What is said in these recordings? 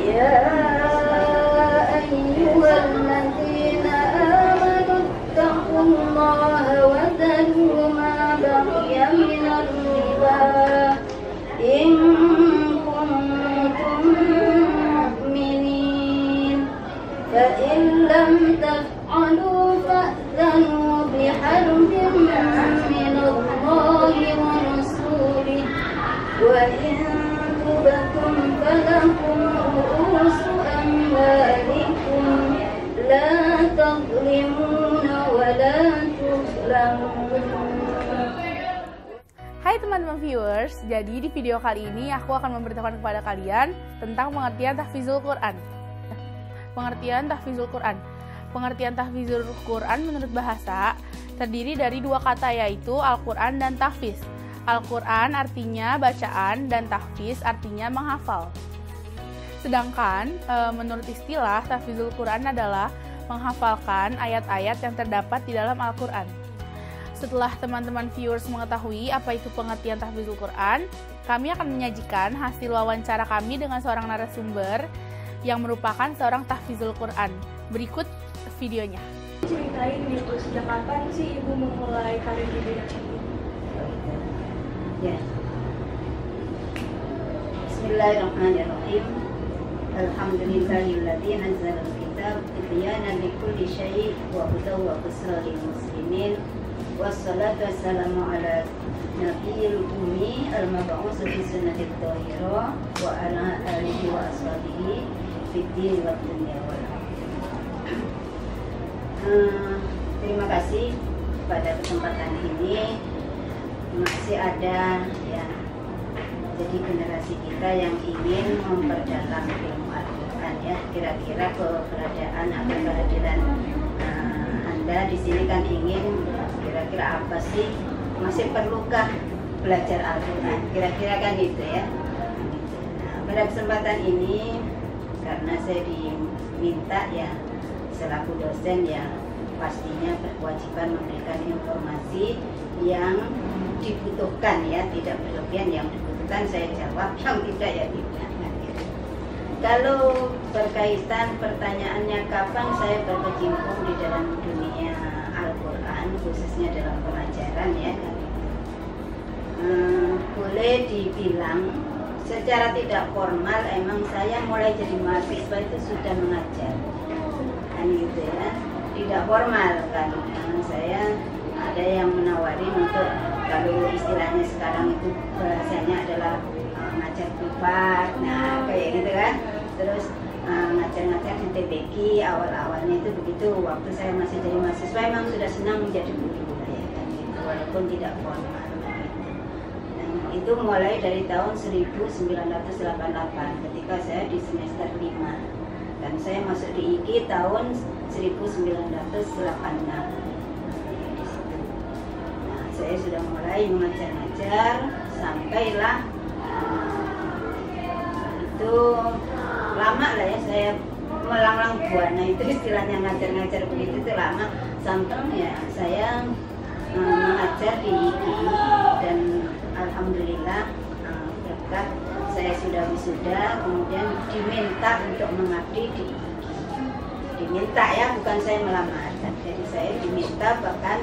يا أيها الذين آمنوا اتقوا الله وذروا ما بقي من الربا إن كنتم مؤمنين فإن لم تفعلوا فأذنوا بحرب من الله ورسوله وإن تبتم فلكم رؤوس أموالكم لا تظلمون ولا تظلمون. Hai teman-teman viewers, jadi di video kali ini aku akan memberitahukan kepada kalian tentang pengertian tahfizul Quran. Pengertian tahfizul Quran. Pengertian tahfizul Quran menurut bahasa terdiri dari dua kata, yaitu Al-Quran dan tahfiz. Al-Quran artinya bacaan dan tahfiz artinya menghafal. Sedangkan menurut istilah tahfizul Quran adalah menghafalkan ayat-ayat yang terdapat di dalam Al-Quran. Setelah teman-teman viewers mengetahui apa itu pengertian tahfizul Quran, kami akan menyajikan hasil wawancara kami dengan seorang narasumber yang merupakan seorang tahfizul Quran. Berikut videonya. Ceritain nih, sejak kapan sih Ibu memulai karir di bidang ini? Ya. Bismillahirrahmanirrahim. Alhamdulillahilladzi nazzala al-kitab tibyanan likulli syai' wa hudan wa bushra lil muslimin. Wassalatu wassalamu ala nabiyil ummi al-mab'us bi sunnatit thahirah wa ala alihi wa ashabihi fid din wa dunya wal akhirah. Terima kasih pada kesempatan ini. Masih ada ya, jadi generasi kita yang ingin memperdalam ilmu Al-Quran ya. Kira-kira keberadaan atau kehadiran Anda di sini kan ingin kira-kira apa sih, masih perlukah belajar Al-Quran, kira-kira kan gitu ya. Nah, pada kesempatan ini karena saya diminta ya selaku dosen ya, pastinya berkewajiban memberikan informasi yang dibutuhkan ya, tidak berlebihan. Yang dibutuhkan saya jawab, yang tidak ya tidak. Kalau berkaitan pertanyaannya kapan saya berkecimpung di dalam dunia Al-Quran, khususnya dalam pengajaran ya, boleh dibilang secara tidak formal emang saya mulai jadi mahasiswa itu sudah mengajar kan gitu ya, tidak formal kan. Saya ada yang menawari untuk, kalau istilahnya sekarang itu bahasanya adalah ngajar privat, nah kayak gitu kan. Terus ngajar-ngajar di TPQ awal-awalnya itu begitu. Waktu saya masih jadi mahasiswa emang sudah senang menjadi guru ya kan gitu, walaupun tidak formal gitu. Dan itu mulai dari tahun 1988 ketika saya di semester 5 dan saya masuk di IKI tahun 1986. Saya sudah mulai mengajar-ngajar sampailah itu lama lah ya, saya melanglang buana itu istilahnya, ngajar-ngajar begitu itu lama sampai ya saya mengajar di IKI dan alhamdulillah berkat saya sudah wisuda, kemudian diminta untuk mengabdi di IKI. Diminta ya, bukan saya melamar, jadi saya diminta. Bahkan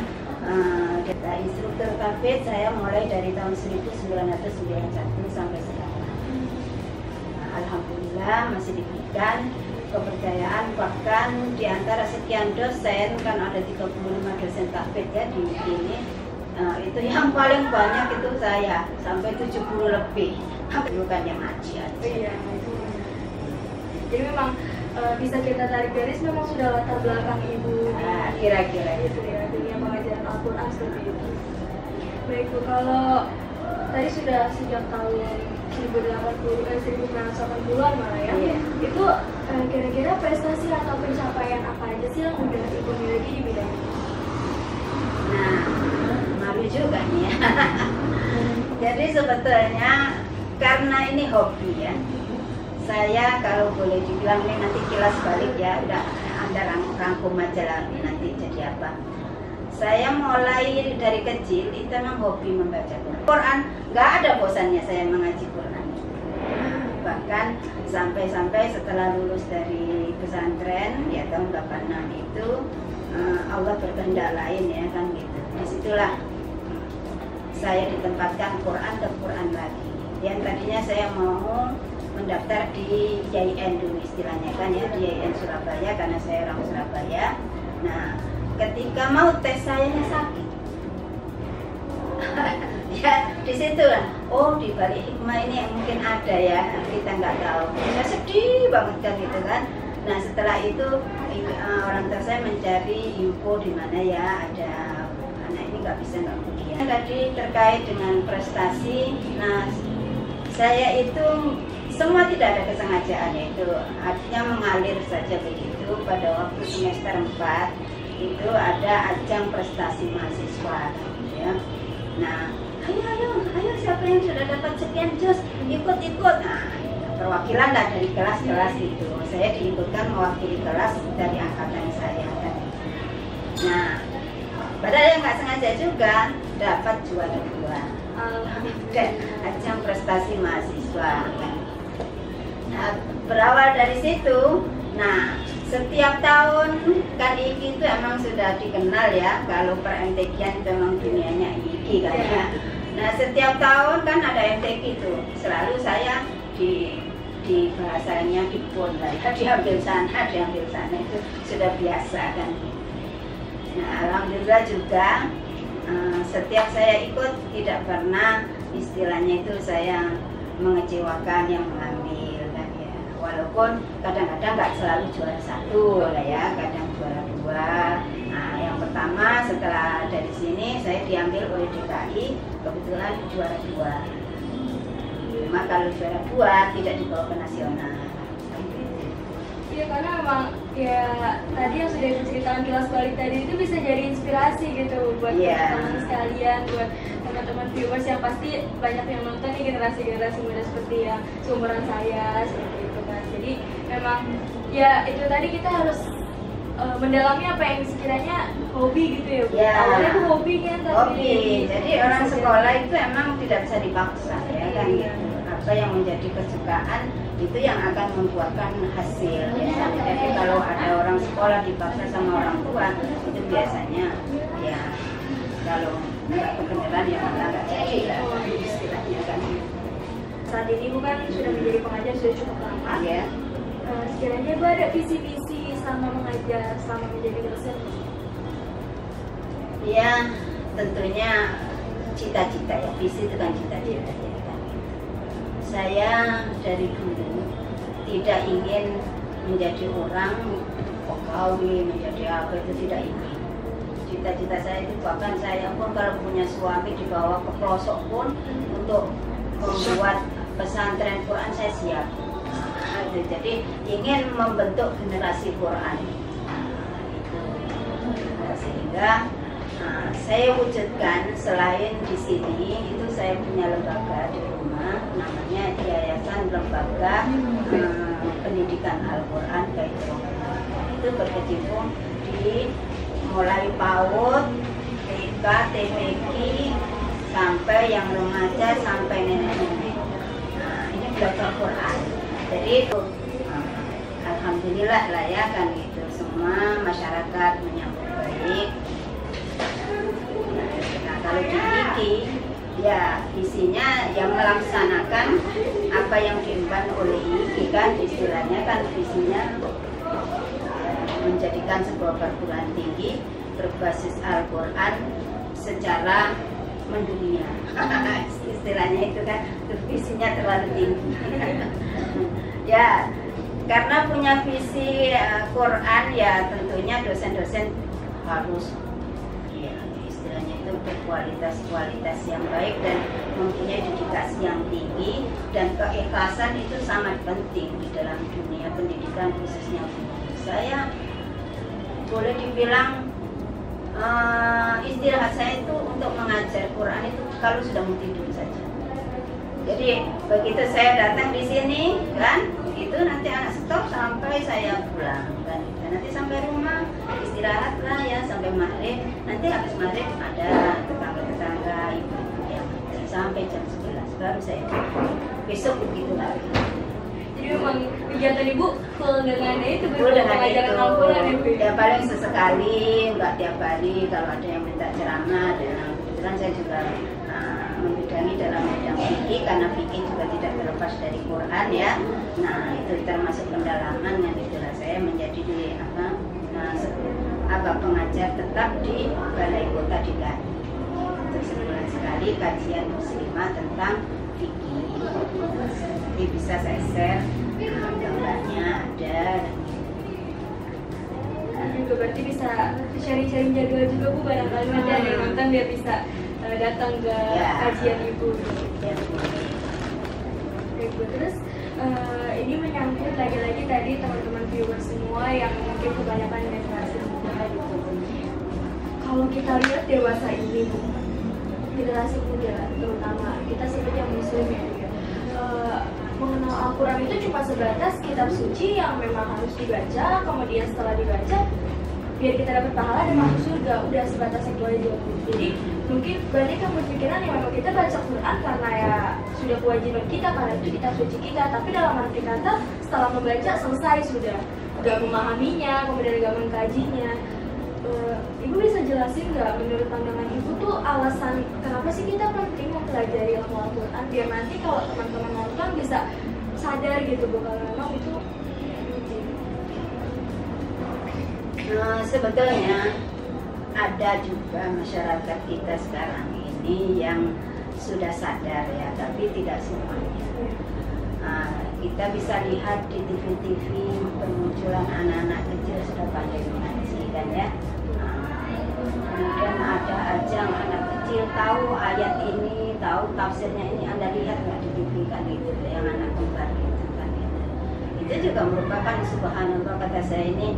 data instruktur tahfidz saya mulai dari tahun 1991 sampai sekarang. Alhamdulillah masih diberikan kepercayaan, bahkan di antara sekian dosen kan ada 35 dosen tahfidz ya di sini. Itu yang paling banyak itu saya, sampai 70 lebih. Bukan yang ngaji aja. Iya. Jadi memang bisa kita tarik garis, memang sudah latar belakang Ibu kira-kira itu ya, dunia pengajaran Al-Quran seperti itu. Baik Bu, kalau tadi sudah sejak tahun 1980-an malah ya, iya. Itu kira-kira prestasi atau pencapaian apa aja sih yang udah Ibu miliki di bidang ini? Nah, malu juga nih ya. Jadi sebetulnya karena ini hobi ya, saya kalau boleh dibilang ini nanti kilas balik ya, udah Anda rangkum aja lah nanti jadi apa. Saya mulai dari kecil itu memang hobi membaca Quran. Nggak ada bosannya saya mengaji Quran. bahkan sampai setelah lulus dari pesantren ya tahun 86 itu Allah berkehendak lain ya kan gitu. Disitulah saya ditempatkan Quran ke Quran lagi. Yang tadinya saya mau mendaftar di YIN dulu istilahnya kan ya, di YIN Surabaya karena saya orang Surabaya. Nah, ketika mau tes sayanya sakit. Ya di situ lah. Oh, di balik hikmah ini yang mungkin ada ya, kita nggak tahu. Saya sedih banget kan gitu kan. Nah setelah itu orang tua saya mencari info di mana ya ada anak ini nggak bisa nggak ujian. Tadi terkait dengan prestasi. Nah saya itu semua tidak ada kesengajaan, itu artinya mengalir saja begitu. Pada waktu semester 4 itu ada ajang prestasi mahasiswa gitu ya. Nah ayo siapa yang sudah dapat sekian juz ikut. Nah perwakilan lah dari kelas-kelas itu, saya diikutkan mewakili kelas dari angkatan saya kan. Nah padahal yang nggak sengaja juga dapat juara 2 dan ajang prestasi mahasiswa kan. Nah berawal dari situ, nah setiap tahun kan IKI itu emang sudah dikenal ya, kalau per MTQ memang dunianya IKI kan ya. Nah setiap tahun kan ada MTQ itu, selalu saya di bahasanya dipun lah ya, diambil sana itu sudah biasa kan. Nah alhamdulillah juga setiap saya ikut tidak pernah istilahnya itu saya mengecewakan yang mengambil kan ya, walaupun kadang-kadang nggak selalu juara 1 lah ya, kadang juara 2. Nah yang pertama setelah dari sini saya diambil oleh DKI, kebetulan juara 2. Cuma kalau juara 2 tidak dibawa ke nasional. Iya karena memang ya tadi yang sudah diceritakan kelas balik tadi itu bisa jadi inspirasi gitu buat teman-teman sekalian, buat teman-teman viewers yang pasti banyak yang nonton nih, generasi muda seperti yang seumuran saya seperti itu kan. Jadi memang ya itu tadi kita harus mendalami apa yang sekiranya hobi gitu ya Bu. Ya. Awalnya itu hobi kan, tapi hobi. Jadi orang sekolah itu emang tidak bisa dipaksa ya kan gitu. Apa yang menjadi kesukaan itu yang akan membuahkan hasil ya. Jadi kalau ada orang sekolah dipaksa sama orang tua itu biasanya ya kalau nggak kebenaran ya malah nggak jadi lah istilahnya kan. Saat ini Bu kan sudah menjadi pengajar sudah cukup lama Ya. Sekiranya Bu ada visi-visi selama mengajar, selama menjadi dosen? Ya tentunya cita-cita ya, visi itu kan cita-cita ya. Saya dari dulu tidak ingin menjadi orang pegawai, menjadi apa itu tidak ingin. Cita-cita saya itu bahkan saya pun kalau punya suami dibawa ke pelosok pun untuk membuat pesantren Quran saya siap. Nah, jadi ingin membentuk generasi Quran. Sehingga saya wujudkan selain di sini itu saya punya lembaga di rumah namanya Yayasan Lembaga Pendidikan Al-Quran Baitul. Itu berkecimpung di mulai PAUD, TK, TPQ sampai yang remaja sampai nenek-nenek. Nah ini belajar Quran. Jadi itu alhamdulillah lah ya kan gitu, semua masyarakat menyambut baik. Nah kalau di IKI ya visinya yang melaksanakan apa yang diemban oleh IKI kan, istilahnya kan visinya menjadikan sebuah perguruan tinggi berbasis Al-Quran secara mendunia. Istilahnya itu kan visinya terlalu tinggi. Ya karena punya visi Quran ya tentunya dosen-dosen harus ya istilahnya itu berkualitas yang baik dan mempunyai dedikasi yang tinggi, dan keikhlasan itu sangat penting di dalam dunia pendidikan khususnya. Saya boleh dibilang istilah saya itu untuk mengajar Quran itu kalau sudah mau tidur saja. Jadi begitu saya datang di sini kan, itu nanti anak stop sampai saya pulang kan. Dan nanti sampai rumah istirahat lah ya sampai maghrib. Nanti habis maghrib ada tetangga-tetangga ibu yang sampai jam 11 baru saya besok begitu lagi. Jadi memang kegiatan ibu full dengan itu, Full dengan mengajarkan itu. Al-Quran ya Bu. Ya paling sesekali, nggak tiap hari kalau ada yang minta ceramah. Dan kebetulan saya juga membidangi dalam bidang fikih, karena fikih juga tidak terlepas dari Quran ya. Nah itu termasuk pendalaman yang itulah saya menjadi pengajar tetap di Balai Kota Dki. Untuk sebulan sekali kajian muslimah tentang fikih. Jadi bisa saya share gambarnya ada. Juga berarti bisa sharing-sharing jadwal juga Bu, barangkali nanti ada yang nonton biar bisa datang ke kajian ibu. Ya. Baik Bu, terus ini menyangkut lagi-lagi tadi teman-teman viewers semua yang mungkin kebanyakan generasi muda gitu. Kalau kita lihat dewasa ini Bu, generasi muda terutama kita sebut yang muslim ya, mengenal Al-Quran itu cuma sebatas kitab suci yang memang harus dibaca, kemudian setelah dibaca biar kita dapat pahala dan masuk surga, udah sebatas itu aja. Jadi mungkin banyak yang berpikiran yang memang kita baca Quran karena ya sudah kewajiban kita, karena itu kitab suci kita, tapi dalam arti kata setelah membaca selesai sudah, gak memahaminya, kemudian gak mengkajinya. Ibu bisa jelasin nggak menurut pandangan ibu tuh alasan kenapa sih kita penting mempelajari ilmu Al-Quran biar nanti kalau teman-teman nonton bisa sadar gitu Bu, kalau memang itu sebetulnya ada juga masyarakat kita sekarang ini yang sudah sadar ya, tapi tidak semuanya. Kita bisa lihat di TV-TV bermunculan anak-anak kecil sudah pandai mengaji kan ya. Kemudian ada ajang anak kecil tahu ayat ini, tahu tafsirnya ini, Anda lihat nggak di TV kan itu yang anak kembar itu kan itu. Itu juga merupakan subhanallah kata saya ini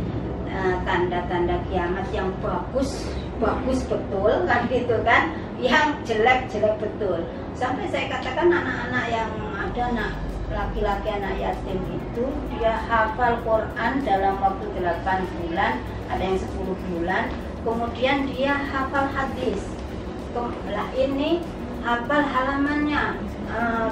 tanda-tanda kiamat yang bagus betul kan gitu kan, yang jelek betul. Sampai saya katakan anak-anak yang ada anak laki-laki anak yatim itu dia hafal Quran dalam waktu 8 bulan, ada yang 10 bulan. Kemudian dia hafal hadis. Ini hafal halamannya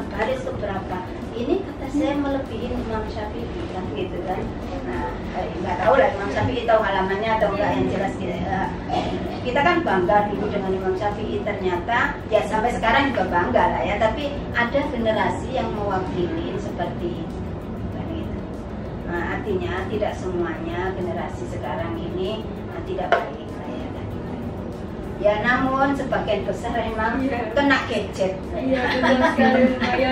baris keberapa. Ini kata saya melebihi Imam Syafi'i kan gitu kan. Nah, nggak tahu lah Imam Syafi'i tahu halamannya atau enggak, yang jelas kita kan bangga dulu dengan Imam Syafi'i, ternyata ya sampai sekarang juga bangga lah ya. Tapi ada generasi yang mewakili seperti itu. Nah, artinya tidak semuanya generasi sekarang ini tidak baik. Ya namun sebagian besar memang kena gadget.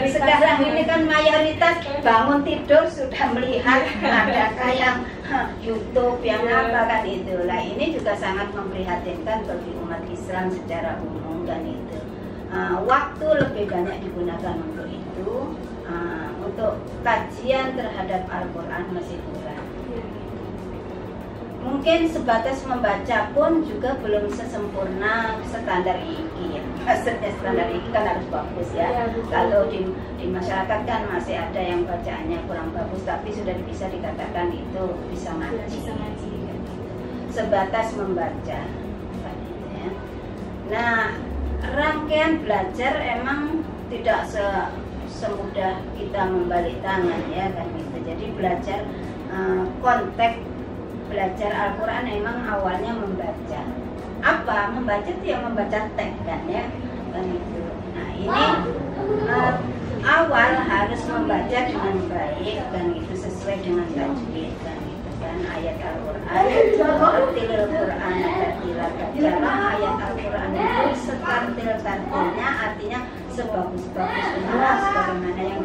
Sekarang ini kan mayoritas bangun tidur sudah melihat adakah yang YouTube yang apa kan itu. Lah ini juga sangat memprihatinkan bagi umat Islam secara umum kan itu. Waktu lebih banyak digunakan untuk itu, untuk kajian terhadap Al-Quran masih kurang. Mungkin sebatas membaca pun juga belum sesempurna standar IQ ya. Maksudnya standar IQ kan harus bagus ya. Kalau di masyarakat kan masih ada yang bacaannya kurang bagus, tapi sudah bisa dikatakan itu bisa ngaji. Sebatas membaca. Nah, rangkaian belajar emang tidak semudah kita membalik tangan ya kan gitu. Jadi belajar konteks belajar Al-Quran emang awalnya membaca. Apa? Membaca itu yang membaca teks kan ya kan itu. Nah ini awal harus membaca dengan baik kan itu, sesuai dengan tajwid kan itu kan ayat Al-Quran. Tartilil Quran, bacalah ayat Al-Quran itu setartil-tartilnya, artinya sebagus-bagusnya sebagaimana yang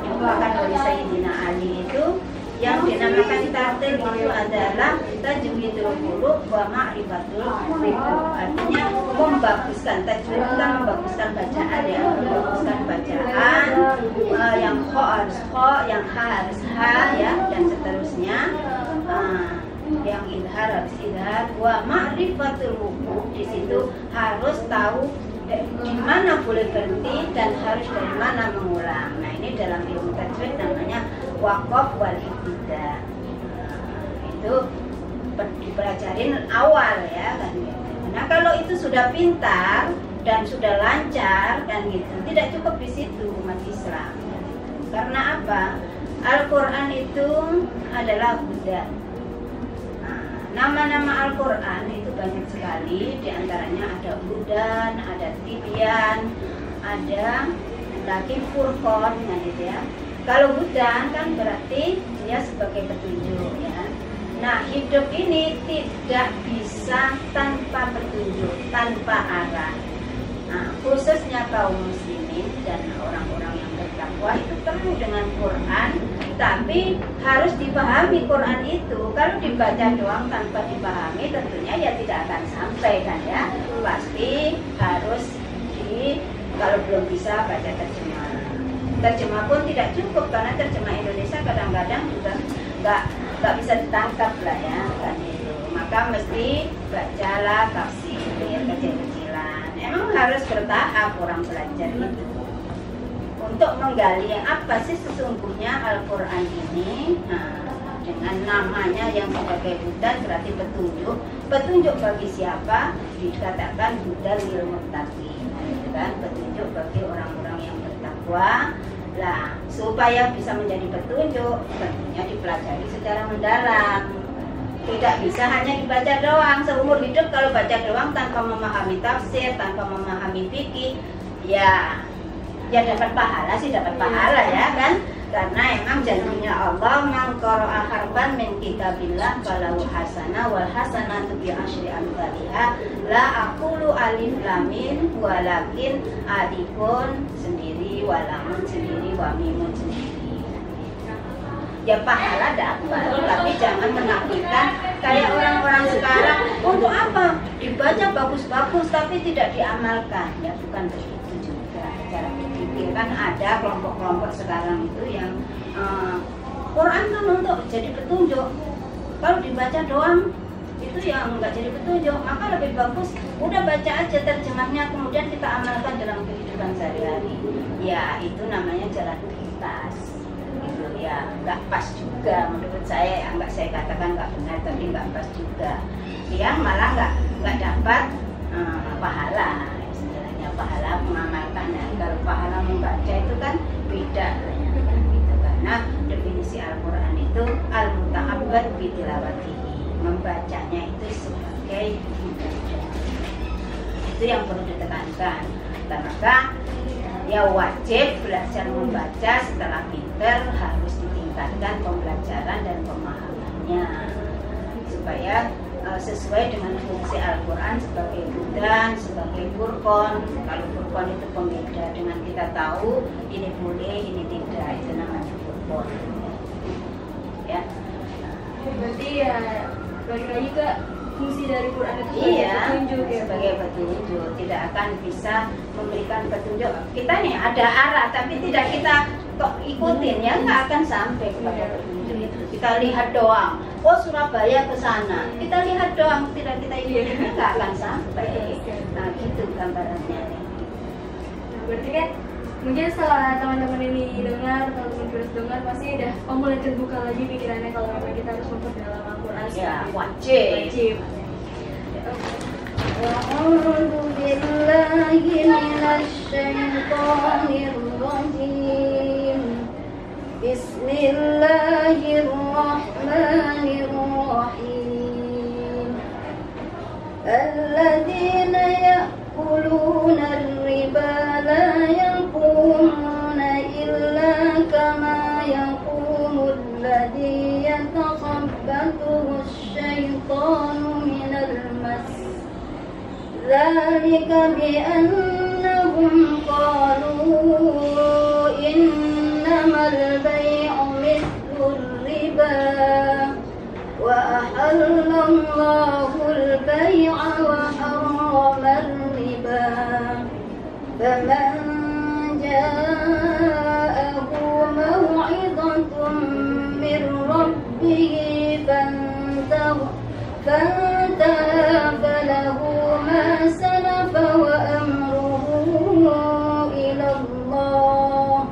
dibawakan oleh Sayyidina Ali itu. Yang dinamakan tartil itu adalah tajwidul huruf wa ma'rifatul huruf. Artinya membaguskan tajwid, kita membaguskan bacaan ya, membaguskan bacaan. Yang kho harus kho, yang ha harus ha ya, dan seterusnya. Yang idhar harus idhar. Wa ma'rifatul huruf, di situ harus tahu di mana boleh berhenti dan harus dari mana mengulang. Nah ini dalam ilmu tajwid namanya waqaf wal ibtida. Itu dipelajarin awal ya kan gitu. Nah kalau itu sudah pintar dan sudah lancar kan gitu, tidak cukup di situ umat Islam. Karena apa? Al-Quran itu adalah hudan. Nama-nama Al-Quran itu banyak sekali, diantaranya ada hudan, ada tibyan, ada lagi furqan, gitu ya. Kalau hudan kan berarti dia sebagai petunjuk ya. Nah, hidup ini tidak bisa tanpa petunjuk, tanpa arah. Nah, khususnya kaum muslimin dan orang-orang yang bertakwa itu perlu dengan Quran, tapi harus dipahami Quran itu. Kalau dibaca doang tanpa dipahami, tentunya ya tidak akan sampai kan ya. Pasti harus kalau belum bisa baca terjemah. Terjemah pun tidak cukup karena terjemah Indonesia kadang-kadang juga nggak bisa ditangkap lah ya kan itu. Maka mesti bacalah tafsir kecil-kecilan. Emang harus bertahap orang belajar itu untuk menggali apa sih sesungguhnya Al-Quran ini. Nah, dengan namanya yang sebagai hudan berarti petunjuk. Petunjuk bagi siapa? Dikatakan hudan lil muttaqin, gitu kan? Petunjuk bagi orang-orang yang bertakwa. Lah, supaya bisa menjadi petunjuk, tentunya dipelajari secara mendalam. Tidak bisa hanya dibaca doang. Seumur hidup kalau baca doang tanpa memahami tafsir, tanpa memahami fikih, ya dapat pahala sih, dapat pahala ya kan? Karena emang janjinya Allah, man qara'a harfan min kitabillah falahu hasanah wal hasanatu bi asyri amsalihha. La aqulu alif lam mim walakin alifun sendiri, walamun sendiri, wa mimun sendiri. Ya pahala dapat, tapi jangan menafikan kayak orang-orang sekarang. Untuk apa? Dibaca bagus-bagus tapi tidak diamalkan. Ya bukan begitu juga cara berpikir. Kan ada kelompok-kelompok sekarang itu yang Quran kan untuk jadi petunjuk. Kalau dibaca doang itu yang enggak jadi petunjuk. Maka lebih bagus udah baca aja terjemahnya, kemudian kita amalkan dalam kehidupan sehari-hari. Ya itu namanya jalan pintas. Gitu ya, nggak pas juga menurut saya. Enggak saya katakan nggak benar, tapi nggak pas juga. Yang malah nggak dapat pahala. Pahala mengamalkan. Kalau pahala membaca itu kan beda gitu. Karena definisi Al-Quran itu al-muta'abbad bitilawatihi, membacanya itu sebagai ibadah. Itu yang perlu ditekankan. Maka ya wajib belajar membaca. Setelah pinter harus ditingkatkan pembelajaran dan pemahamannya supaya sesuai dengan fungsi Al-Quran sebagai hudan, sebagai furqan. Kalau furqan itu pembeda, dengan kita tahu ini boleh, ini tidak, itu namanya furqan. Ya. Berarti ya balik lagi ke fungsi dari Quran itu sebagai petunjuk ya. Sebagai petunjuk, tidak akan bisa memberikan petunjuk. Kita nih ada arah, tapi tidak kita kok ikutin ya nggak akan sampai kepada petunjuk itu. Kita lihat doang. Oh Surabaya ke sana, kita lihat doang, tidak kita ikutin, nggak akan sampai. Nah gitu gambarannya. Nah, berarti kan mungkin setelah teman-teman ini dengar, teman-teman terus dengar, pasti udah mulai terbuka lagi pikirannya kalau memang kita harus memperdalam Al-Quran. Ya wajib. A'udzu billahi minasy syaithanir rajim. Bismillahirrahmanirrahim. Alladzina ya'kuluna ar-riba la yaqumuna illa kama yaqumu alladhi yatakhabbathu asy-syaitanu minal mas. Dzalika bi annahum qalu innamal bay'u mithlur riba wa ahallallahu al-bay'a wa harrama ar-riba. Faman ja'ahu maw'izatun min rabbih fantaha falahu ma salafa wa amruhu ila Allah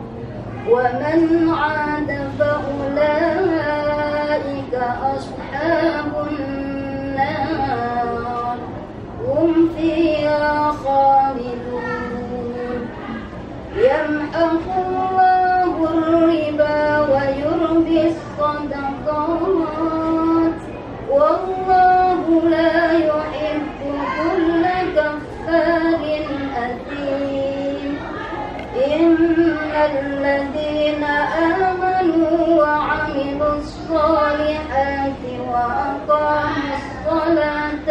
wa man 'ada fa ulaika ashabun nar hum fiha khalidun. Yamhaqu Allahu الذين آمنوا وعملوا الصالحات وأقاموا الصلاة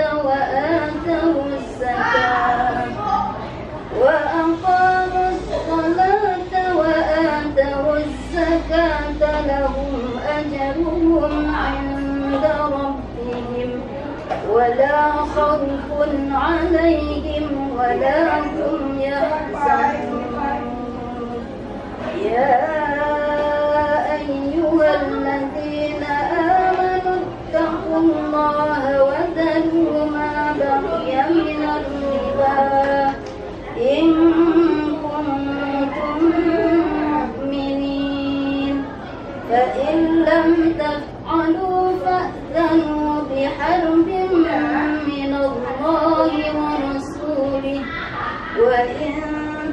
وآتوا الزكاة لهم أجرهم عند ربهم ولا خوف عليهم ولا هم يحزنون. يا أيها الذين آمنوا اتقوا الله وذروا ما بقي من الربا إن كنتم مؤمنين فإن لم تفعلوا فأذنوا بحرب من الله ورسوله وإن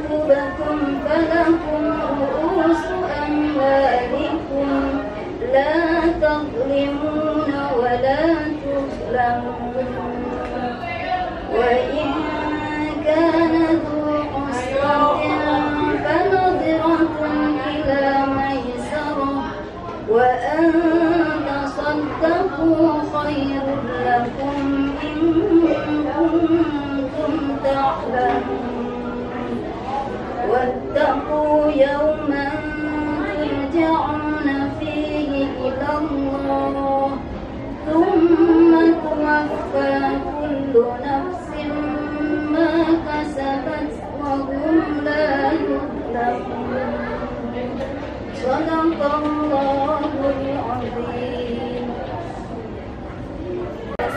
تبتم فلكم رؤوس أموالكم لا تظلمون ولا تظلمون. وإن كان ذو عسرة فنظرة إلى ميسرة وأن تصدقوا خير لكم إن كنتم تعلمون. واتقوا يوما ترجعون فيه إلى الله ثم توفى كل نفس ما كسبت وهم لا يظلمون. صدق الله العظيم.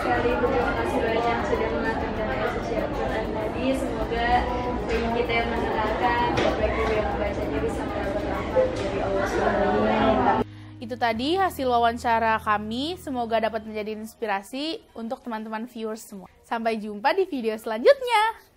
Sekali terima kasih banyak sudah menonton sesi Al-Quran tadi. Semoga bagi kita yang mendengarkan, bagi yang membacanya bisa mendapat rahmat dari Allah SWT. Itu tadi hasil wawancara kami, semoga dapat menjadi inspirasi untuk teman-teman viewers semua. Sampai jumpa di video selanjutnya.